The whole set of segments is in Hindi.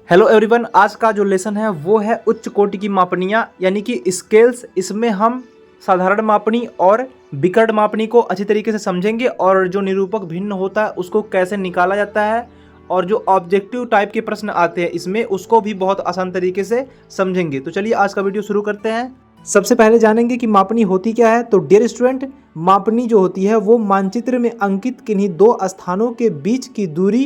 हेलो एवरीवन, आज का जो लेसन है वो है उच्च कोटि की मापनियाँ यानी कि स्केल्स। इसमें हम साधारण मापनी और विकर्ण मापनी को अच्छी तरीके से समझेंगे और जो निरूपक भिन्न होता है उसको कैसे निकाला जाता है और जो ऑब्जेक्टिव टाइप के प्रश्न आते हैं इसमें उसको भी बहुत आसान तरीके से समझेंगे। तो चलिए आज का वीडियो शुरू करते हैं। सबसे पहले जानेंगे कि मापनी होती क्या है। तो डियर स्टूडेंट, मापनी जो होती है वो मानचित्र में अंकित किन्हीं दो स्थानों के बीच की दूरी,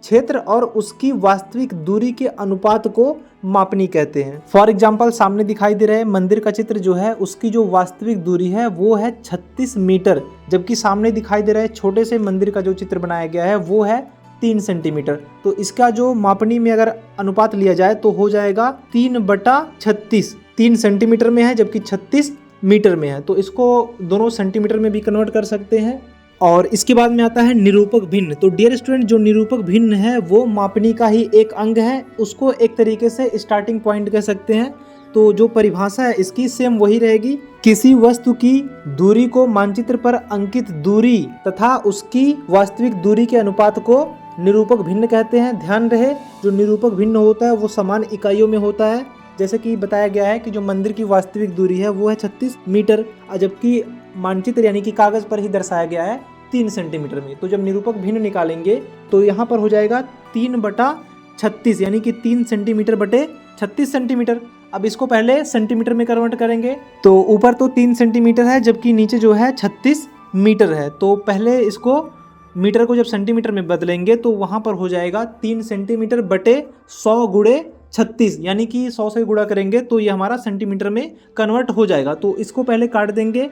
क्षेत्र और उसकी वास्तविक दूरी के अनुपात को मापनी कहते हैं। फॉर एग्जाम्पल, सामने दिखाई दे रहे मंदिर का चित्र जो है उसकी जो वास्तविक दूरी है वो है 36 मीटर, जबकि सामने दिखाई दे रहे छोटे से मंदिर का जो चित्र बनाया गया है वो है 3 सेंटीमीटर। तो इसका जो मापनी में अगर अनुपात लिया जाए तो हो जाएगा 3/36। 3 सेंटीमीटर में है जबकि 36 मीटर में है, तो इसको दोनों सेंटीमीटर में भी कन्वर्ट कर सकते हैं। और इसके बाद में आता है निरूपक भिन्न। तो डियर स्टूडेंट, जो निरूपक भिन्न है वो मापनी का ही एक अंग है, उसको एक तरीके से स्टार्टिंग पॉइंट कह सकते हैं। तो जो परिभाषा है इसकी सेम वही रहेगी। किसी वस्तु की दूरी को मानचित्र पर अंकित दूरी तथा उसकी वास्तविक दूरी के अनुपात को निरूपक भिन्न कहते हैं। ध्यान रहे, जो निरूपक भिन्न होता है वो समान इकाइयों में होता है। जैसे कि बताया गया है कि जो मंदिर की वास्तविक दूरी है वो है 36 मीटर, जबकि मानचित्र यानी कि कागज पर ही दर्शाया गया है 3 सेंटीमीटर में। तो जब निरूपक भिन्न निकालेंगे तो यहाँ पर हो जाएगा 3/36 यानी कि 3 सेंटीमीटर बटे 36 सेंटीमीटर। अब इसको पहले सेंटीमीटर में कन्वर्ट करेंगे। तो ऊपर तो 3 सेंटीमीटर है जबकि नीचे जो है 36 मीटर है। तो पहले इसको मीटर को जब सेंटीमीटर में बदलेंगे तो वहाँ पर हो जाएगा 3 सेंटीमीटर बटे 100 गुणे 36, यानी कि 100 से गुणा करेंगे तो ये हमारा सेंटीमीटर में कन्वर्ट हो जाएगा। तो इसको पहले काट देंगे,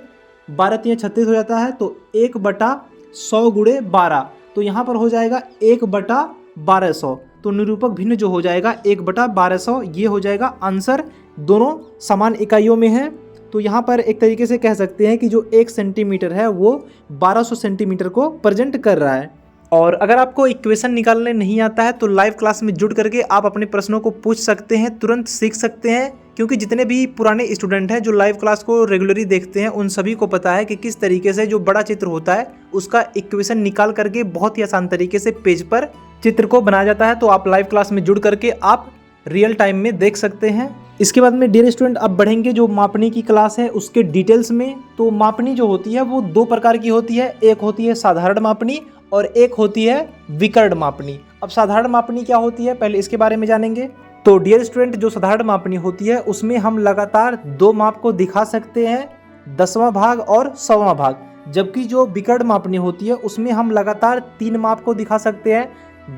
12×3=36 हो जाता है। तो 1/100 गुणे 12, तो यहाँ पर हो जाएगा 1/1200। तो निरूपक भिन्न जो हो जाएगा 1/1200, ये हो जाएगा आंसर। दोनों समान इकाइयों में है। तो यहाँ पर एक तरीके से कह सकते हैं कि जो 1 सेंटीमीटर है वो 1200 सेंटीमीटर को प्रेजेंट कर रहा है। और अगर आपको इक्वेशन निकालने नहीं आता है तो लाइव क्लास में जुड़ करके आप अपने प्रश्नों को पूछ सकते हैं, तुरंत सीख सकते हैं। क्योंकि जितने भी पुराने स्टूडेंट हैं जो लाइव क्लास को रेगुलरली देखते हैं उन सभी को पता है कि किस तरीके से जो बड़ा चित्र होता है उसका इक्वेशन निकाल करके बहुत ही आसान तरीके से पेज पर चित्र को बनाया जाता है। तो आप लाइव क्लास में जुड़ करके आप रियल टाइम में देख सकते हैं। इसके बाद में डियर स्टूडेंट अब बढ़ेंगे जो मापनी की क्लास है उसके डिटेल्स में। तो मापनी जो होती है वो 2 प्रकार की होती है, एक होती है साधारण मापनी और एक होती है विकर्ण मापनी। अब साधारण मापनी क्या होती है पहले इसके बारे में जानेंगे। तो डियर स्टूडेंट, जो साधारण मापनी होती है उसमें हम लगातार 2 माप को दिखा सकते हैं, 10वां भाग और 100वां भाग। जबकि जो विकर्ण मापनी होती है उसमें हम लगातार 3 माप को दिखा सकते हैं,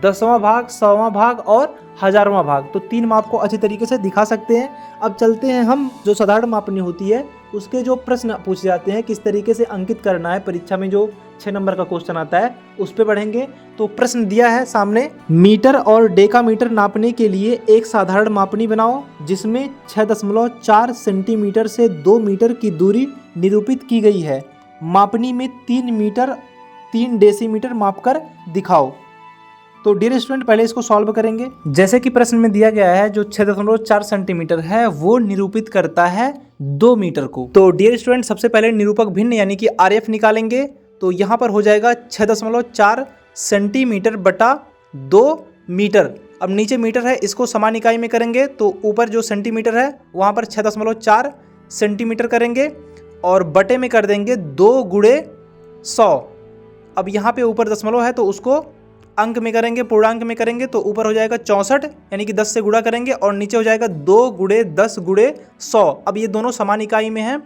10वां भाग, 100वां भाग और 1000वां भाग। तो 3 माप को अच्छी तरीके से दिखा सकते हैं। अब चलते हैं हम जो साधारण मापनी होती है उसके जो प्रश्न पूछे जाते हैं किस तरीके से अंकित करना है, परीक्षा में जो 6 नंबर का क्वेश्चन आता है उस पे बढ़ेंगे। तो प्रश्न दिया है सामने, मीटर और डेकामीटर नापने के लिए एक साधारण मापनी बनाओ जिसमें 6.4 सेंटीमीटर से 2 मीटर की दूरी निरूपित की गई है। मापनी में 3 मीटर 3 डेसीमीटर मापकर दिखाओ। तो डियर स्टूडेंट पहले इसको सॉल्व करेंगे। जैसे कि प्रश्न में दिया गया है जो 6.4 सेंटीमीटर है वो निरूपित करता है 2 मीटर को। तो डियर स्टूडेंट सबसे पहले निरूपक भिन्न यानी कि RF निकालेंगे। तो यहाँ पर हो जाएगा 6.4 सेंटीमीटर बटा 2 मीटर। अब नीचे मीटर है, इसको समान इकाई में करेंगे तो ऊपर जो सेंटीमीटर है वहाँ पर 6.4 सेंटीमीटर करेंगे और बटे में कर देंगे 2 गुणे 100। अब यहाँ पे ऊपर दशमलव है तो उसको अंक में करेंगे, पूर्णांक में करेंगे तो ऊपर हो जाएगा 64 यानी कि 10 से गुणा करेंगे और नीचे हो जाएगा 2 गुणे 10 गुणे 100। अब ये दोनों समान इकाई में हैं।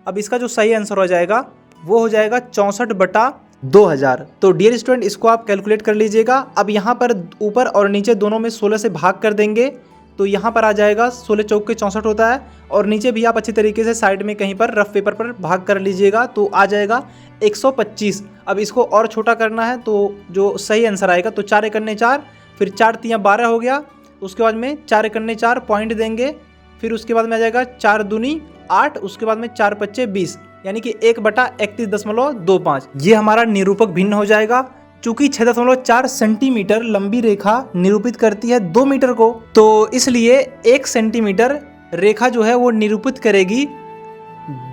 अब इसका जो सही आंसर हो जाएगा वो हो जाएगा 64/2000। तो डियर स्टूडेंट इसको आप कैलकुलेट कर लीजिएगा। अब यहाँ पर ऊपर और नीचे दोनों में 16 से भाग कर देंगे तो यहाँ पर आ जाएगा 16 चौक के 64 होता है और नीचे भी आप अच्छी तरीके से साइड में कहीं पर रफ पेपर पर भाग कर लीजिएगा तो आ जाएगा 125। अब इसको और छोटा करना है तो जो सही आंसर आएगा तो 4 एकन्ने 4, फिर 4 तियाँ 12 हो गया। उसके बाद में 4 एकन्ने 4 पॉइंट देंगे, फिर उसके बाद में आ जाएगा 4 दूनी 8, उसके बाद में 4 पच्चे 20 यानी कि 1/31.25। ये हमारा निरूपक भिन्न हो जाएगा। चूंकि 6.4 सेंटीमीटर लंबी रेखा निरूपित करती है 2 मीटर को, तो इसलिए 1 सेंटीमीटर रेखा जो है वो निरूपित करेगी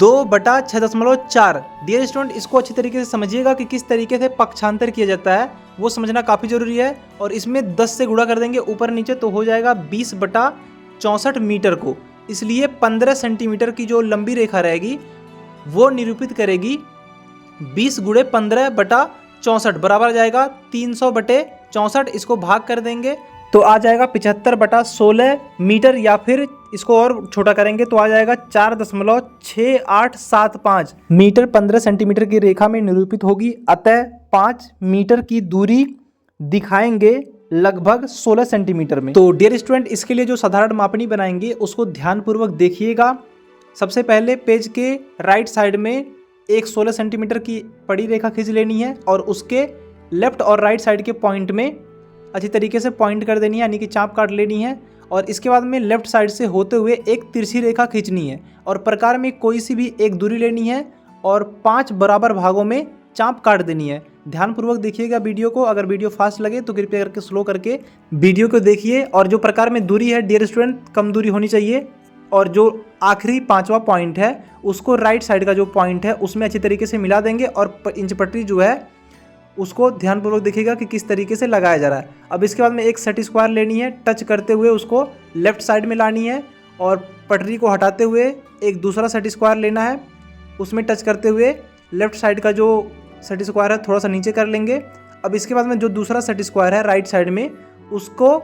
2/6.4। डियर स्टूडेंट, इसको अच्छी तरीके से समझिएगा कि किस तरीके से पक्षांतर किया जाता है, वो समझना काफ़ी ज़रूरी है। और इसमें 10 से गुणा कर देंगे ऊपर नीचे तो हो जाएगा 20/64 मीटर को। इसलिए 15 सेंटीमीटर की जो लंबी रेखा रहेगी वो निरूपित करेगी 20 × 15/64 बराबर आ जाएगा 300/64। इसको भाग कर देंगे तो आ जाएगा 75/16 मीटर, या फिर इसको और छोटा करेंगे तो आ जाएगा 4.6875 मीटर 15 सेंटीमीटर की रेखा में निरूपित होगी। अतः 5 मीटर की दूरी दिखाएंगे लगभग 16 सेंटीमीटर में। तो डियर स्टूडेंट, इसके लिए जो साधारण मापनी बनाएंगे उसको ध्यानपूर्वक देखिएगा। सबसे पहले पेज के राइट साइड में एक 16 सेंटीमीटर की पड़ी रेखा खींच लेनी है और उसके लेफ्ट और राइट साइड के पॉइंट में अच्छी तरीके से पॉइंट कर देनी है, यानी कि चाप काट लेनी है। और इसके बाद में लेफ्ट साइड से होते हुए एक तिरछी रेखा खींचनी है और प्रकार में कोई सी भी एक दूरी लेनी है और 5 बराबर भागों में चाप काट देनी है। ध्यानपूर्वक देखिएगा वीडियो को। अगर वीडियो फास्ट लगे तो कृपया करके स्लो करके वीडियो को देखिए। और जो प्रकार में दूरी है डियर स्टूडेंट, कम दूरी होनी चाहिए। और जो आखिरी 5वां पॉइंट है उसको राइट साइड का जो पॉइंट है उसमें अच्छी तरीके से मिला देंगे और इंच पट्टी जो है उसको ध्यानपूर्वक देखिएगा कि किस तरीके से लगाया जा रहा है। अब इसके बाद में एक सेट स्क्वायर लेनी है, टच करते हुए उसको लेफ्ट साइड में लानी है और पटरी को हटाते हुए एक दूसरा सेट स्क्वायर लेना है, उसमें टच करते हुए लेफ्ट साइड का जो सेट स्क्वायर है थोड़ा सा नीचे कर लेंगे। अब इसके बाद में जो दूसरा सेट स्क्वायर है राइट साइड में उसको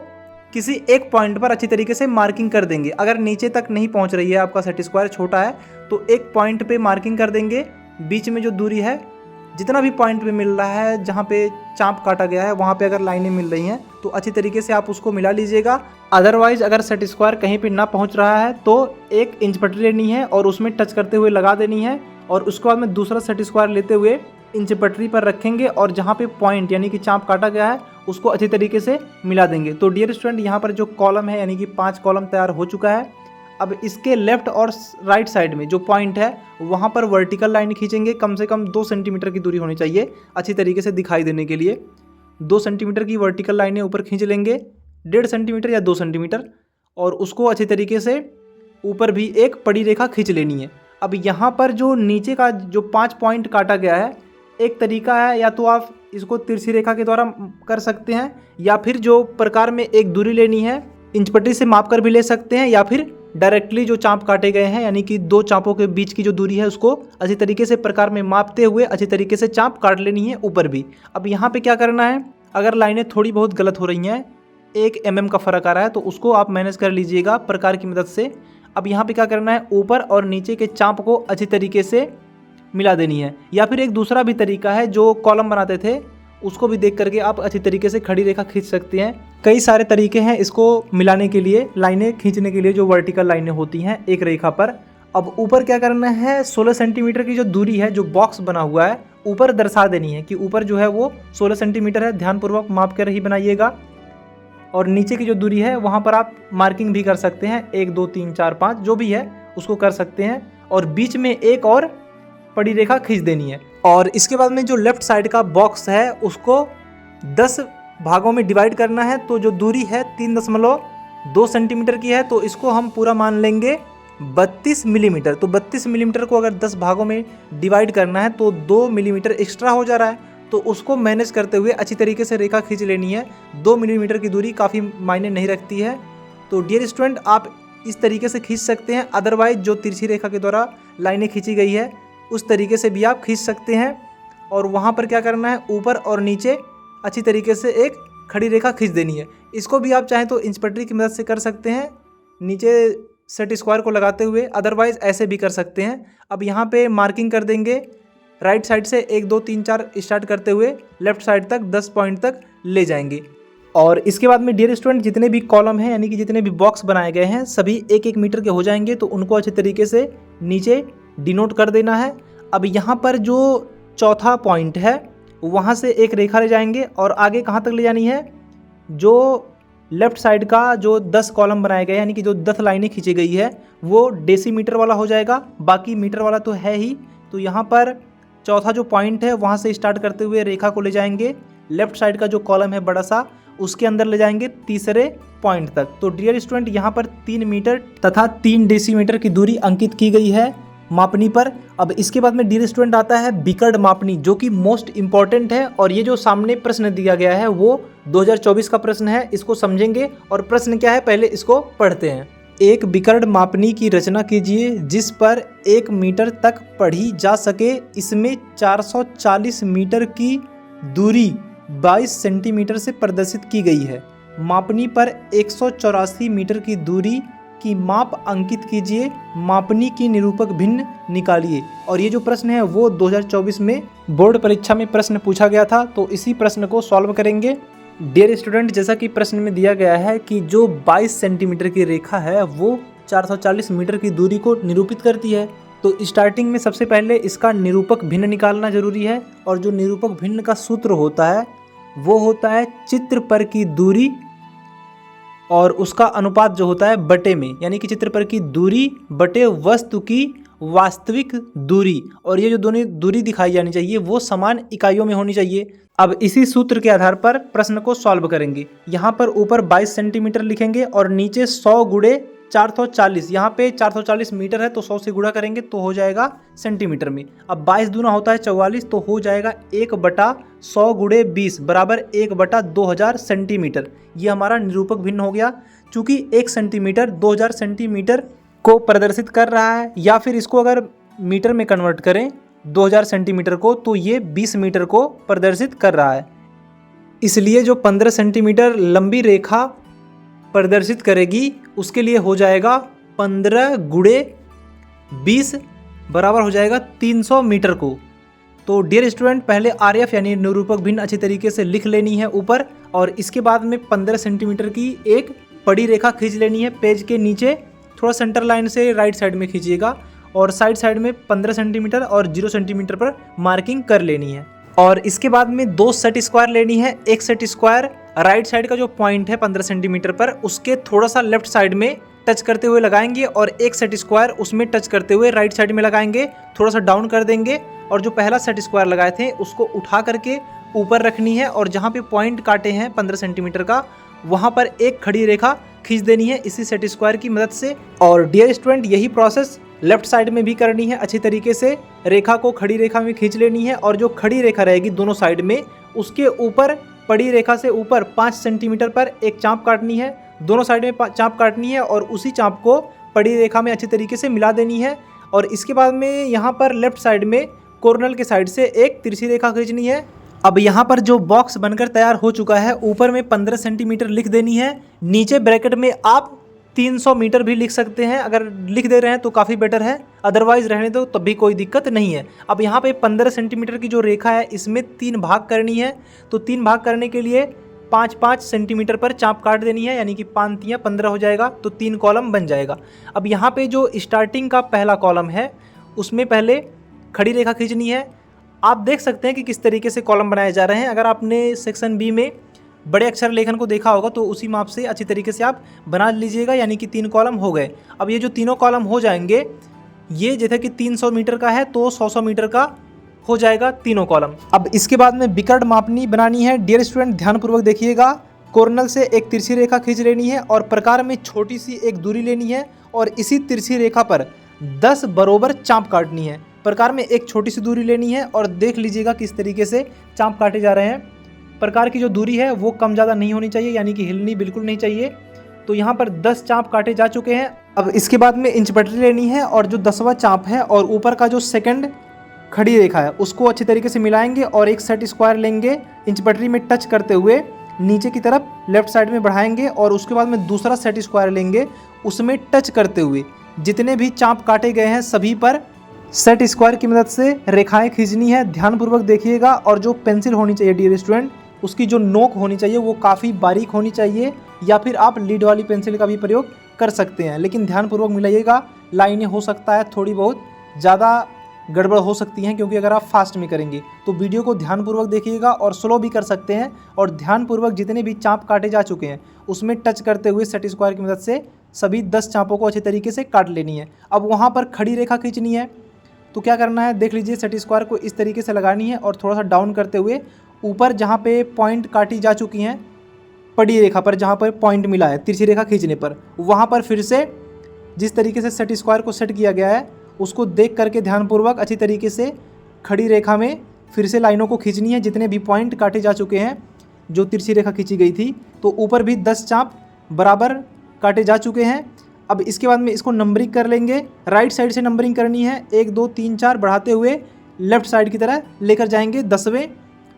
किसी एक पॉइंट पर अच्छी तरीके से मार्किंग कर देंगे। अगर नीचे तक नहीं पहुंच रही है, आपका सेट स्क्वायर छोटा है, तो एक पॉइंट पे मार्किंग कर देंगे। बीच में जो दूरी है, जितना भी पॉइंट पे मिल रहा है जहाँ पे चाप काटा गया है वहाँ पे अगर लाइनें मिल रही हैं तो अच्छी तरीके से आप उसको मिला लीजिएगा। अदरवाइज अगर सेट स्क्वायर कहीं पे ना पहुँच रहा है तो एक इंच पट्टी लेनी है और उसमें टच करते हुए लगा देनी है और उसके बाद में दूसरा सेट स्क्वायर लेते हुए इंच पटरी पर रखेंगे और जहाँ पे पॉइंट यानी कि चाप काटा गया है उसको अच्छी तरीके से मिला देंगे। तो डियर स्टूडेंट, यहाँ पर जो कॉलम है यानी कि 5 कॉलम तैयार हो चुका है। अब इसके लेफ्ट और राइट साइड में जो पॉइंट है वहाँ पर वर्टिकल लाइन खींचेंगे। कम से कम 2 सेंटीमीटर की दूरी होनी चाहिए अच्छी तरीके से दिखाई देने के लिए। 2 सेंटीमीटर की वर्टिकल लाइनें ऊपर खींच लेंगे, 1.5 सेंटीमीटर या 2 सेंटीमीटर, और उसको अच्छी तरीके से ऊपर भी एक पड़ी रेखा खींच लेनी है। अब यहाँ पर जो नीचे का जो 5 पॉइंट काटा गया है, एक तरीका है या तो आप इसको तिरछी रेखा के द्वारा कर सकते हैं या फिर जो प्रकार में एक दूरी लेनी है इंच पट्टी से माप कर भी ले सकते हैं, या फिर डायरेक्टली जो चाप काटे गए हैं यानी कि 2 चापों के बीच की जो दूरी है उसको अच्छी तरीके से प्रकार में मापते हुए अच्छी तरीके से चाप काट लेनी है ऊपर भी। अब यहाँ पे क्या करना है, अगर लाइनें थोड़ी बहुत गलत हो रही हैं, 1 mm का फ़र्क आ रहा है, तो उसको आप मैनेज कर लीजिएगा प्रकार की मदद से। अब यहाँ पे क्या करना है, ऊपर और नीचे के चाप को अच्छी तरीके से मिला देनी है। या फिर एक दूसरा भी तरीका है, जो कॉलम बनाते थे उसको भी देख करके आप अच्छी तरीके से खड़ी रेखा खींच सकते हैं। कई सारे तरीके हैं इसको मिलाने के लिए, लाइनें खींचने के लिए, जो वर्टिकल लाइनें होती हैं एक रेखा पर। अब ऊपर क्या करना है, 16 सेंटीमीटर की जो दूरी है, जो बॉक्स बना हुआ है, ऊपर दर्शा देनी है कि ऊपर जो है वो 16 सेंटीमीटर है। ध्यानपूर्वक माप कर ही बनाइएगा। और नीचे की जो दूरी है वहाँ पर आप मार्किंग भी कर सकते हैं, 1 2 3 4 5 जो भी है उसको कर सकते हैं। और बीच में एक और पड़ी रेखा खींच देनी है। और इसके बाद में जो लेफ्ट साइड का बॉक्स है उसको 10 भागों में डिवाइड करना है। तो जो दूरी है 3.2 सेंटीमीटर की है, तो इसको हम पूरा मान लेंगे 32 मिलीमीटर। तो 32 मिलीमीटर को अगर 10 भागों में डिवाइड करना है तो 2 मिलीमीटर एक्स्ट्रा हो जा रहा है, तो उसको मैनेज करते हुए अच्छी तरीके से रेखा खींच लेनी है। 2 मिलीमीटर की दूरी काफ़ी मायने नहीं रखती है। तो डियर स्टूडेंट, आप इस तरीके से खींच सकते हैं। अदरवाइज जो तिरछी रेखा के द्वारा लाइनें खींची गई है उस तरीके से भी आप खींच सकते हैं। और वहाँ पर क्या करना है, ऊपर और नीचे अच्छी तरीके से एक खड़ी रेखा खींच देनी है। इसको भी आप चाहें तो इंच पटरी की मदद से कर सकते हैं, नीचे सेट स्क्वायर को लगाते हुए, अदरवाइज ऐसे भी कर सकते हैं। अब यहाँ पे मार्किंग कर देंगे राइट साइड से 1 2 3 4 स्टार्ट करते हुए लेफ्ट साइड तक 10 पॉइंट तक ले जाएंगे। और इसके बाद में डियर स्टूडेंट, जितने भी कॉलम हैं यानी कि जितने भी बॉक्स बनाए गए हैं सभी 1-1 मीटर के हो जाएंगे, तो उनको अच्छे तरीके से नीचे डिनोट कर देना है। अब यहाँ पर जो चौथा पॉइंट है वहाँ से एक रेखा ले जाएंगे और आगे कहाँ तक ले जानी है, जो लेफ्ट साइड का जो 10 कॉलम बनाए गए यानी कि जो 10 लाइनें खींची गई है वो डेसीमीटर वाला हो जाएगा, बाकी मीटर वाला तो है ही। तो यहाँ पर चौथा जो पॉइंट है वहाँ से स्टार्ट करते हुए रेखा को ले जाएंगे लेफ्ट साइड का जो कॉलम है बड़ा सा, उसके अंदर ले जाएंगे तीसरे पॉइंट तक। तो डियर स्टूडेंट, यहाँ पर 3 मीटर तथा 3 डेसीमीटर की दूरी अंकित की गई है। मापनी पर। अब इसके बाद में डियर स्टूडेंट आता है विकर्ण मापनी, जो कि मोस्ट इंपॉर्टेंट है। और ये जो सामने प्रश्न दिया गया है वो 2024 का प्रश्न है, इसको समझेंगे। और प्रश्न क्या है पहले इसको पढ़ते हैं। एक विकर्ण मापनी की रचना कीजिए जिस पर 1 मीटर तक पढ़ी जा सके। इसमें 440 मीटर की दूरी 22 सेंटीमीटर से प्रदर्शित की गई है। मापनी पर 184 मीटर की दूरी की माप अंकित कीजिए। मापनी की निरूपक भिन्न निकालिए। और ये जो प्रश्न है वो 2024 में बोर्ड परीक्षा में प्रश्न पूछा गया था, तो इसी प्रश्न को सॉल्व करेंगे। डियर स्टूडेंट, जैसा कि प्रश्न में दिया गया है कि जो 22 सेंटीमीटर की रेखा है वो 440 मीटर की दूरी को निरूपित करती है। तो स्टार्टिंग में सबसे पहले इसका निरूपक भिन्न निकालना जरूरी है। और जो निरूपक भिन्न का सूत्र होता है वो होता है चित्र पर की दूरी और उसका अनुपात जो होता है बटे में, यानी कि चित्र पर की दूरी बटे वस्तु की वास्तविक दूरी। और ये जो दोनों दूरी दिखाई जानी चाहिए वो समान इकाइयों में होनी चाहिए। अब इसी सूत्र के आधार पर प्रश्न को सॉल्व करेंगे। यहाँ पर ऊपर 22 सेंटीमीटर लिखेंगे और नीचे 100 गुणे 440, यहाँ पे 440 मीटर है तो 100 से गुणा करेंगे तो हो जाएगा सेंटीमीटर में। अब 22 दूना होता है 44, तो हो जाएगा 1/100 गुणे 20 बराबर 1/2000 सेंटीमीटर। ये हमारा निरूपक भिन्न हो गया। चूंकि 1 सेंटीमीटर 2000 सेंटीमीटर को प्रदर्शित कर रहा है, या फिर इसको अगर मीटर में कन्वर्ट करें 2000 सेंटीमीटर को, तो ये 20 मीटर को प्रदर्शित कर रहा है। इसलिए जो 15 सेंटीमीटर लंबी रेखा प्रदर्शित करेगी उसके लिए हो जाएगा 15 गुणे 20 बराबर हो जाएगा 300 मीटर को। तो डियर स्टूडेंट, पहले आरएफ यानी निरूपक भिन्न अच्छी तरीके से लिख लेनी है ऊपर, और इसके बाद में 15 सेंटीमीटर की एक बड़ी रेखा खींच लेनी है। पेज के नीचे थोड़ा सेंटर लाइन से राइट साइड में खींचिएगा और साइड में 15 सेंटीमीटर और 0 सेंटीमीटर पर मार्किंग कर लेनी है। और इसके बाद में 2 सेट स्क्वायर लेनी है। एक सेट स्क्वायर राइट साइड का जो पॉइंट है 15 सेंटीमीटर पर उसके थोड़ा सा लेफ्ट साइड में टच करते हुए लगाएंगे, और एक सेट स्क्वायर उसमें टच करते हुए राइट साइड में लगाएंगे, थोड़ा सा डाउन कर देंगे। और जो पहला सेट स्क्वायर लगाए थे उसको उठा करके ऊपर रखनी है, और जहाँ पे पॉइंट काटे हैं 15 सेंटीमीटर का वहाँ पर एक खड़ी रेखा खींच देनी है इसी सेट स्क्वायर की मदद से। और डियर स्टूडेंट, यही प्रोसेस लेफ्ट साइड में भी करनी है। अच्छी तरीके से रेखा को खड़ी रेखा में खींच लेनी है, और जो खड़ी रेखा रहेगी दोनों साइड में उसके ऊपर पड़ी रेखा से ऊपर 5 सेंटीमीटर पर एक चाप काटनी है। दोनों साइड में चाप काटनी है और उसी चाप को पड़ी रेखा में अच्छी तरीके से मिला देनी है। और इसके बाद में यहाँ पर लेफ्ट साइड में कॉर्नर के साइड से एक तिरछी रेखा खींचनी है। अब यहाँ पर जो बॉक्स बनकर तैयार हो चुका है ऊपर में 15 सेंटीमीटर लिख देनी है। नीचे ब्रैकेट में आप 300 मीटर भी लिख सकते हैं, अगर लिख दे रहे हैं तो काफ़ी बेटर है, अदरवाइज रहने दो तब भी कोई दिक्कत नहीं है। अब यहाँ पे 15 सेंटीमीटर की जो रेखा है इसमें 3 भाग करनी है। तो 3 भाग करने के लिए 5-5 सेंटीमीटर पर चाप काट देनी है, यानी कि 5 तियां 15 हो जाएगा, तो 3 कॉलम बन जाएगा। अब यहाँ पे जो स्टार्टिंग का पहला कॉलम है उसमें पहले खड़ी रेखा खींचनी है। आप देख सकते हैं कि किस तरीके से कॉलम बनाए जा रहे हैं। अगर आपने सेक्शन बी में बड़े अक्षर लेखन को देखा होगा तो उसी माप से अच्छी तरीके से आप बना लीजिएगा, यानी कि 3 कॉलम हो गए। अब ये जो तीनों कॉलम हो जाएंगे, ये जैसे कि 300 मीटर का है तो 100 मीटर का हो जाएगा तीनों कॉलम। अब इसके बाद में विकर्ण मापनी बनानी है। डियर स्टूडेंट, ध्यानपूर्वक देखिएगा। कॉर्नर से एक तिरछी रेखा खींच लेनी है और प्रकार में छोटी सी एक दूरी लेनी है, और इसी तिरछी रेखा पर 10 बरोबर चाप काटनी है। प्रकार में एक छोटी सी दूरी लेनी है, और देख लीजिएगा किस तरीके से चाप काटे जा रहे हैं। प्रकार की जो दूरी है वो कम ज़्यादा नहीं होनी चाहिए, यानी कि हिलनी बिल्कुल नहीं चाहिए। तो यहाँ पर 10 चाप काटे जा चुके हैं। अब इसके बाद में इंच पटरी लेनी है, और जो 10वां चाप है और ऊपर का जो सेकंड खड़ी रेखा है उसको अच्छी तरीके से मिलाएंगे, और एक सेट स्क्वायर लेंगे, इंच पटरी में टच करते हुए नीचे की तरफ लेफ्ट साइड में बढ़ाएंगे, और उसके बाद में दूसरा सेट स्क्वायर लेंगे, उसमें टच करते हुए जितने भी चाप काटे गए हैं सभी पर सेट स्क्वायर की मदद से रेखाएं खींचनी है। ध्यानपूर्वक देखिएगा। और जो पेंसिल होनी चाहिए डियर स्टूडेंट, उसकी जो नोक होनी चाहिए वो काफ़ी बारीक होनी चाहिए, या फिर आप लीड वाली पेंसिल का भी प्रयोग कर सकते हैं, लेकिन ध्यानपूर्वक मिलाइएगा। लाइनें हो सकता है थोड़ी बहुत ज़्यादा गड़बड़ हो सकती हैं, क्योंकि अगर आप फास्ट में करेंगे तो वीडियो को ध्यानपूर्वक देखिएगा, और स्लो भी कर सकते हैं। और ध्यानपूर्वक जितने भी चाप काटे जा चुके हैं उसमें टच करते हुए सेट स्क्वायर की मदद से सभी 10 चापों को अच्छे तरीके से काट लेनी है। अब वहाँ पर खड़ी रेखा खींचनी है, तो क्या करना है देख लीजिए। सेट स्क्वायर को इस तरीके से लगानी है, और थोड़ा सा डाउन करते हुए ऊपर जहाँ पे पॉइंट काटी जा चुकी हैं पड़ी रेखा पर, जहाँ पर पॉइंट मिला है तिरछी रेखा खींचने पर, वहाँ पर फिर से जिस तरीके से सेट स्क्वायर को सेट किया गया है उसको देख करके ध्यानपूर्वक अच्छी तरीके से खड़ी रेखा में फिर से लाइनों को खींचनी है। जितने भी पॉइंट काटे जा चुके हैं, जो तिरछी रेखा खींची गई थी, तो ऊपर भी 10 चाप बराबर काटे जा चुके हैं। अब इसके बाद में इसको नंबरिंग कर लेंगे। राइट साइड से नंबरिंग करनी है, 1 2 3 4 बढ़ाते हुए लेफ्ट साइड की तरह लेकर जाएंगे 10वें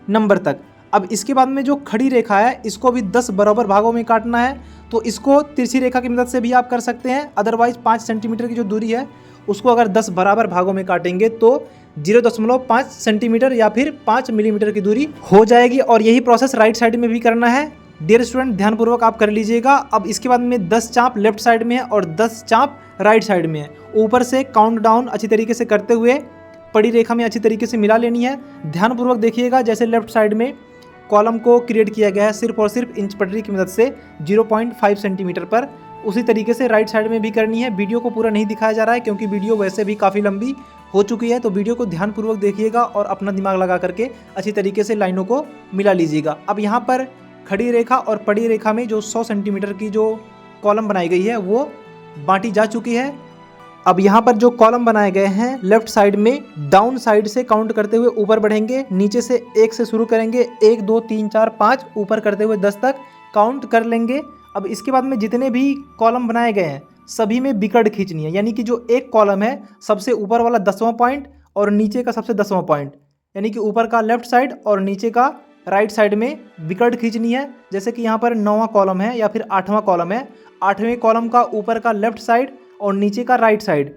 नंबर तक। अब इसके बाद में जो खड़ी रेखा है इसको भी 10 बराबर भागों में काटना है। तो इसको तिरछी रेखा की मदद से भी आप कर सकते हैं, अदरवाइज 5 सेंटीमीटर की जो दूरी है उसको अगर 10 बराबर भागों में काटेंगे तो 0.5 सेंटीमीटर या फिर 5 मिलीमीटर की दूरी हो जाएगी। और यही प्रोसेस राइट साइड में भी करना है। डियर स्टूडेंट, ध्यानपूर्वक आप कर लीजिएगा। अब इसके बाद में 10 चाप लेफ्ट साइड में है और 10 चाप राइट साइड में है। ऊपर से काउंट डाउन अच्छी तरीके से करते हुए पड़ी रेखा में अच्छी तरीके से मिला लेनी है। ध्यानपूर्वक देखिएगा, जैसे लेफ्ट साइड में कॉलम को क्रिएट किया गया है सिर्फ और सिर्फ इंच पटरी की मदद से 0.5 सेंटीमीटर पर, उसी तरीके से राइट साइड में भी करनी है। वीडियो को पूरा नहीं दिखाया जा रहा है क्योंकि वीडियो वैसे भी काफ़ी लंबी हो चुकी है, तो वीडियो को ध्यानपूर्वक देखिएगा और अपना दिमाग लगा करके अच्छी तरीके से लाइनों को मिला लीजिएगा। अब यहाँ पर खड़ी रेखा और पड़ी रेखा में जो 100 सेंटीमीटर की जो कॉलम बनाई गई है वो बांटी जा चुकी है। अब यहाँ पर जो कॉलम बनाए गए हैं लेफ्ट साइड में डाउन साइड से काउंट करते हुए ऊपर बढ़ेंगे। नीचे से 1 से शुरू करेंगे, 1 2 3 4 5 ऊपर करते हुए 10 तक काउंट कर लेंगे। अब इसके बाद में जितने भी कॉलम बनाए गए हैं सभी में बिकट खींचनी है, यानी कि जो एक कॉलम है सबसे ऊपर वाला 10वां पॉइंट और नीचे का सबसे 10वां पॉइंट, यानी कि ऊपर का लेफ्ट साइड और नीचे का राइट साइड में बिकट खींचनी है। जैसे कि यहाँ पर 9वां कॉलम है या फिर 8वां कॉलम है, 8वें कॉलम का ऊपर का लेफ्ट साइड और नीचे का राइट साइड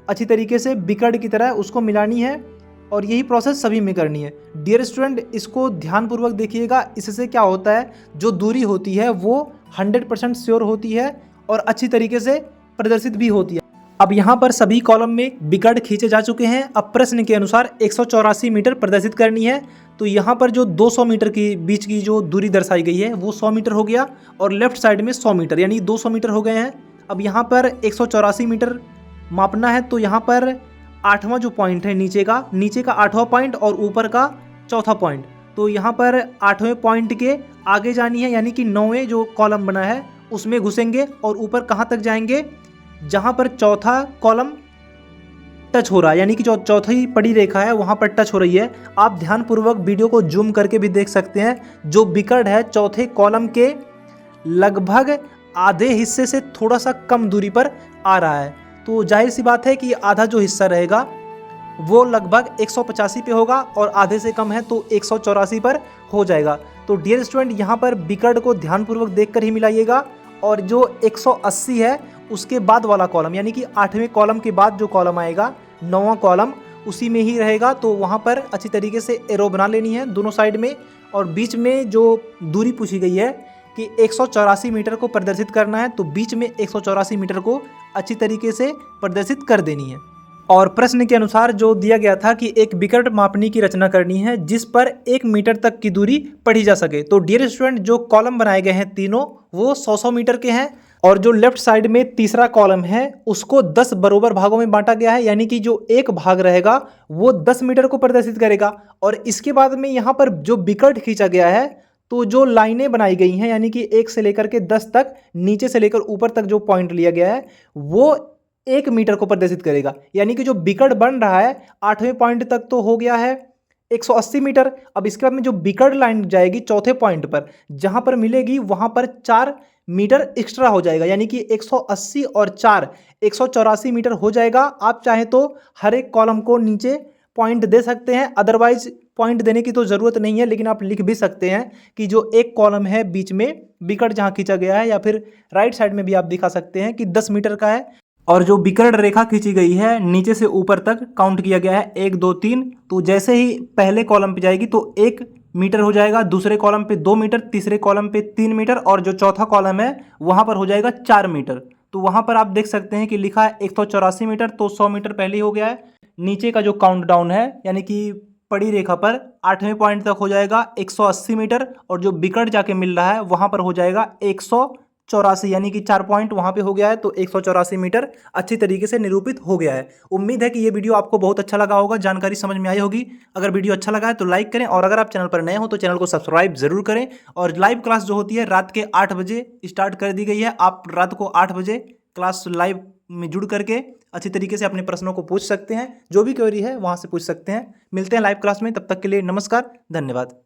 अच्छी तरीके से बिकट की तरह उसको मिलानी है। और यही प्रोसेस सभी में करनी है। डियर स्टूडेंट, इसको ध्यानपूर्वक देखिएगा। इससे क्या होता है, जो दूरी होती है वो 100% श्योर होती है और अच्छी तरीके से प्रदर्शित भी होती है। अब यहाँ पर सभी कॉलम में बिकट खींचे जा चुके हैं। अब प्रश्न के अनुसार 184 मीटर प्रदर्शित करनी है। तो यहाँ पर जो 200 मीटर की बीच की जो दूरी दर्शाई गई है वो 100 मीटर हो गया और लेफ्ट साइड में 100 मीटर, यानी 200 मीटर हो गए हैं। अब यहाँ पर 184 मीटर मापना है। तो यहाँ पर 8वां जो पॉइंट है नीचे का 8वां पॉइंट और ऊपर का 4था पॉइंट, तो यहाँ पर 8वें पॉइंट के आगे जानी है, यानी कि 9वें जो कॉलम बना है उसमें घुसेंगे और ऊपर कहाँ तक जाएंगे, जहाँ पर चौथा कॉलम टच हो रहा है, यानी कि जो चौथी पड़ी रेखा है वहाँ पर टच हो रही है। आप ध्यानपूर्वक वीडियो को जूम करके भी देख सकते हैं। जो बिकट है चौथे कॉलम के लगभग आधे हिस्से से थोड़ा सा कम दूरी पर आ रहा है। तो जाहिर सी बात है कि आधा जो हिस्सा रहेगा वो लगभग 185 पे होगा और आधे से कम है तो 184 पर हो जाएगा। तो डियर स्टूडेंट, यहाँ पर बिकट को ध्यानपूर्वक देखकर ही मिलाइएगा। और जो 180 है उसके बाद वाला कॉलम, यानी कि 8वें कॉलम के बाद जो कॉलम आएगा 9वां कॉलम, उसी में ही रहेगा। तो वहाँ पर अच्छी तरीके से एरो बना लेनी है दोनों साइड में। और बीच में जो दूरी पूछी गई है कि 184 मीटर को प्रदर्शित करना है, तो बीच में 184 मीटर को अच्छी तरीके से प्रदर्शित कर देनी है। और प्रश्न के अनुसार जो दिया गया था कि एक बिकट मापनी की रचना करनी है जिस पर 1 मीटर तक की दूरी पढ़ी जा सके। तो डियर स्टूडेंट, जो कॉलम बनाए गए हैं तीनों वो 100-100 मीटर के हैं और जो लेफ्ट साइड में तीसरा कॉलम है उसको 10 बराबर भागों में बांटा गया है, यानी कि जो एक भाग रहेगा वो 10 मीटर को प्रदर्शित करेगा। और इसके बाद में यहाँ पर जो बिकट खींचा गया है, तो जो लाइनें बनाई गई हैं, यानी कि 1 से लेकर के 10 तक, नीचे से लेकर ऊपर तक जो पॉइंट लिया गया है वो 1 मीटर को प्रदर्शित करेगा। यानी कि जो बिकट बन रहा है 8वें पॉइंट तक तो हो गया है 180 मीटर। अब इसके बाद में जो बिकट लाइन जाएगी चौथे पॉइंट पर, जहां पर मिलेगी वहां पर 4 मीटर एक्स्ट्रा हो जाएगा, यानी कि 180 और 4 184 मीटर हो जाएगा। आप चाहे तो हर एक कॉलम को नीचे पॉइंट दे सकते हैं, अदरवाइज पॉइंट देने की तो ज़रूरत नहीं है, लेकिन आप लिख भी सकते हैं कि जो एक कॉलम है बीच में बिकट जहाँ खींचा गया है, या फिर राइट साइड में भी आप दिखा सकते हैं कि 10 मीटर का है। और जो बिकट रेखा खींची गई है नीचे से ऊपर तक काउंट किया गया है 1 2 3। तो जैसे ही पहले कॉलम पे जाएगी तो 1 मीटर हो जाएगा, दूसरे कॉलम पे 2 मीटर, तीसरे कॉलम पे 3 मीटर और जो चौथा कॉलम है वहाँ पर हो जाएगा 4 मीटर। तो वहाँ पर आप देख सकते हैं कि लिखा है 184 मीटर, तो 100 मीटर पहले ही हो गया है। नीचे का जो काउंट डाउन है, यानी कि पड़ी रेखा पर 8वें पॉइंट तक हो जाएगा 180 मीटर और जो बिकट जाके मिल रहा है वहाँ पर हो जाएगा 184, यानी कि 4 पॉइंट वहाँ पे हो गया है। तो 184 मीटर अच्छी तरीके से निरूपित हो गया है। उम्मीद है कि ये वीडियो आपको बहुत अच्छा लगा होगा, जानकारी समझ में आई होगी। अगर वीडियो अच्छा लगा है तो लाइक करें और अगर आप चैनल पर नए हो तो चैनल को सब्सक्राइब जरूर करें। और लाइव क्लास जो होती है रात के 8 बजे स्टार्ट कर दी गई है। आप रात को 8 बजे क्लास लाइव में जुड़ करके अच्छी तरीके से अपने प्रश्नों को पूछ सकते हैं। जो भी क्वेरी है वहाँ से पूछ सकते हैं। मिलते हैं लाइव क्लास में, तब तक के लिए नमस्कार, धन्यवाद।